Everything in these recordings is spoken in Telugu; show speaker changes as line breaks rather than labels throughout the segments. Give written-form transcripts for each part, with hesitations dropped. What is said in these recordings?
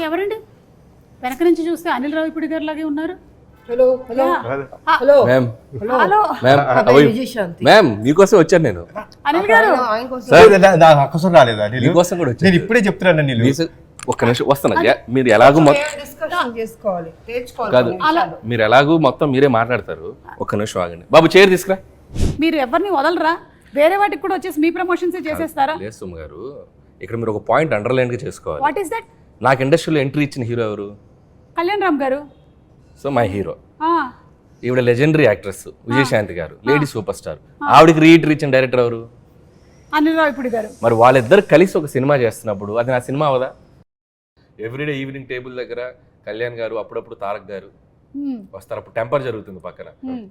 ఎవరండి వెనక నుంచి చూస్తే అనిల్ రావిపూడి గారు లాగే ఉన్నారు.
Hello hello hello
ma'am
hello
ma'am మీకోసం వచ్చాను నేను.
అనిల్ గారు
కోసం రాలేదా?
మీకోసం కూడా వచ్చాను.
నేను ఇప్పుడే చెప్తున్నాను నీళ్ళు.
ఒక్క నిమిషం వస్తాను. మీరు ఎలాగూ కాదు, మీరు ఎలాగూ మొత్తం మీరే మాట్లాడతారు. ఒక్క నిమిషం ఆగండి బాబు, చైర్ తీసుకురా.
మీరు ఎవరిని వదలరా? వేరే వాటికి కూడా వచ్చేసి మీ ప్రమోషన్స్ చేసేస్తారా?
లేదు సుమ గారు, ఇక్కడ మీరు ఒక పాయింట్ అండర్లైన్ గా చేసుకోవాలి.
What is that?
నాకు ఇండస్ట్రీలో ఎంట్రీ ఇచ్చిన హీరో ఎవరు?
కళ్యాణ్ రామ్ గారు.
So my hero. ఈవిడ లెజెండరీ యాక్ట్రెస్ విజయశాంతి గారు, లేడీ సూపర్ స్టార్. ఆవిడకి రీఎంట్రీ ఇచ్చిన డైరెక్టర్ ఎవరు?
అనిల్ రావిపూడి గారు.
మరి వాళ్ళిద్దరు కలిసి ఒక సినిమా చేస్తున్నప్పుడు అది నా సినిమా అవదా? ఎవ్రీడే ఈవినింగ్ టేబుల్ దగ్గర కళ్యాణ్ గారు, అప్పుడప్పుడు తారక్ గారు వస్తారు. అప్పుడు టెంపర్ జరుగుతుంది పక్కన.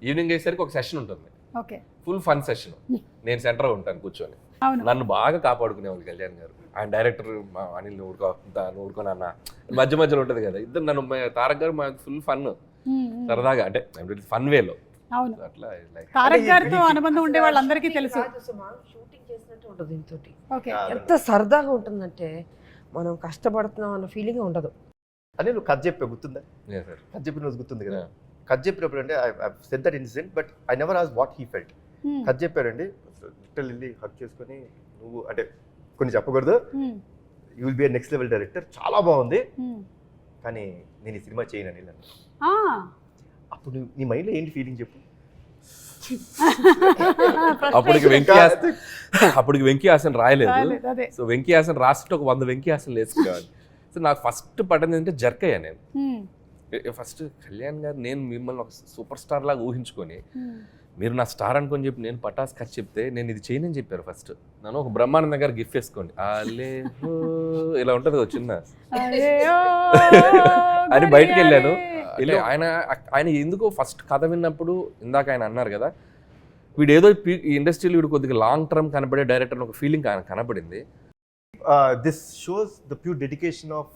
ఈవినింగ్ అయ్యేసరికి ఒక సెషన్ ఉంటుంది, ఫుల్ ఫన్ సెషన్. నేను సెంటర్ ఉంటాను కూర్చొని. నన్ను బాగా కాపాడుకునేవాళ్ళు కళ్యాణ్ గారు. ఆయన డైరెక్టర్ అనిల్ ఊరుకోని అన్న మధ్య మధ్యలో ఉంటుంది కదా, ఇద్దరు నన్ను తారక్ గారు మాకు ఫుల్ ఫన్ సరదాగా, అంటే ఫన్ వేలో. అట్లా
తారక్ గారితో అనుబంధం ఉండే వాళ్ళందరికీ తెలుసు.
షూటింగ్ చేసినట్టు ఉంటుంది ఇంతోటి. ఎంత సరదాగా ఉంటుందంటే మనం కష్టపడుతున్నాం అన్న ఫీలింగ్ ఉండదు.
అని నువ్వు కథ చెప్పే గుర్తుందా? కథ చెప్పిన రోజు గుర్తుంది కదా? కథ చెప్పినప్పుడు అంటే I said that incident, but I never asked what he felt. కథ చెప్పారండి, లిటిల్ వెళ్ళి హక్ చేసుకొని, నువ్వు అంటే కొన్ని చెప్పకూడదు, you will be next level director, చాలా బాగుంది, కానీ నేను ఈ సినిమా చేయను అని. అప్పుడు నీ మైండ్లో ఏంటి ఫీలింగ్ చెప్పు?
అప్పటికి వెంకీ హాసన్ రాయలేదు. సో వెంకీ హాసన్ రాస్తుంటే ఒక 100 వెంకీ హాసన్ వేసుకునేవాడిని. సో నాకు ఫస్ట్ పడ్డది ఏంటంటే జర్క్ అయ్యా నేను. ఫస్ట్ కళ్యాణ్ గారు, నేను మిమ్మల్ని ఒక సూపర్ స్టార్ లాగా ఊహించుకొని, మీరు నా స్టార్ అనుకొని చెప్పి నేను పటాస్ ఖర్చు చెప్తే నేను ఇది చేయనని చెప్పారు. ఫస్ట్ నన్ను ఒక బ్రహ్మానందం గారు గిఫ్ట్ వేసుకోండి ఇలా ఉంటుంది ఒక చిన్న అని బయటకు వెళ్ళాను. ఆయన ఎందుకో ఫస్ట్ కథ విన్నప్పుడు, ఇందాక ఆయన అన్నారు కదా, వీడు ఏదో ఇండస్ట్రీలో వీడు కొద్దిగా లాంగ్ టర్మ్ కనబడే డైరెక్టర్ ఒక ఫీలింగ్ ఆయన కనబడింది.
This shows the pure dedication of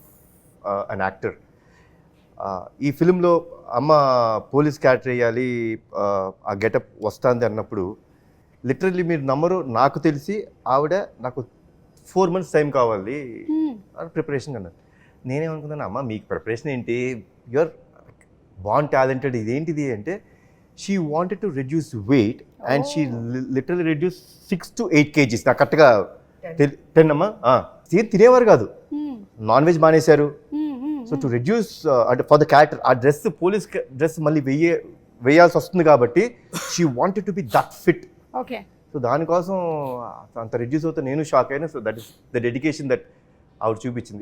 an actor. ఈ ఫిలింలో అమ్మ పోలీస్ క్యారెక్టర్ వేయాలి, ఆ గెటప్ వస్తుంది అన్నప్పుడు లిటరల్లీ మీరు నమ్మరు, నాకు తెలిసి ఆవిడ నాకు 4 months టైం కావాలి ప్రిపరేషన్ అన్నారు. నేనేమనుకున్నాను, అమ్మ మీకు ప్రిపరేషన్ ఏంటి, యూఆర్ బాన్ టాలెంటెడ్, ఇదేంటిది అంటే, she wanted to reduce weight and she literally reduce 6 to 8 kgs. నాకు కరెక్ట్గా 10 అమ్మా. తినేవారు కాదు, నాన్ వెజ్ మానేశారు. సో టు రెడ్యూస్ అంటే ఫర్ ద క్యారెక్టర్, ఆ డ్రెస్ పోలీస్ డ్రెస్ మళ్ళీ వేయాల్సి వస్తుంది కాబట్టి she wanted to be that fit. So దానికోసం అంత రెడ్యూస్ అవుతే నేను షాక్ అయినా. So that is the dedication that ఆవిడ చూపించింది.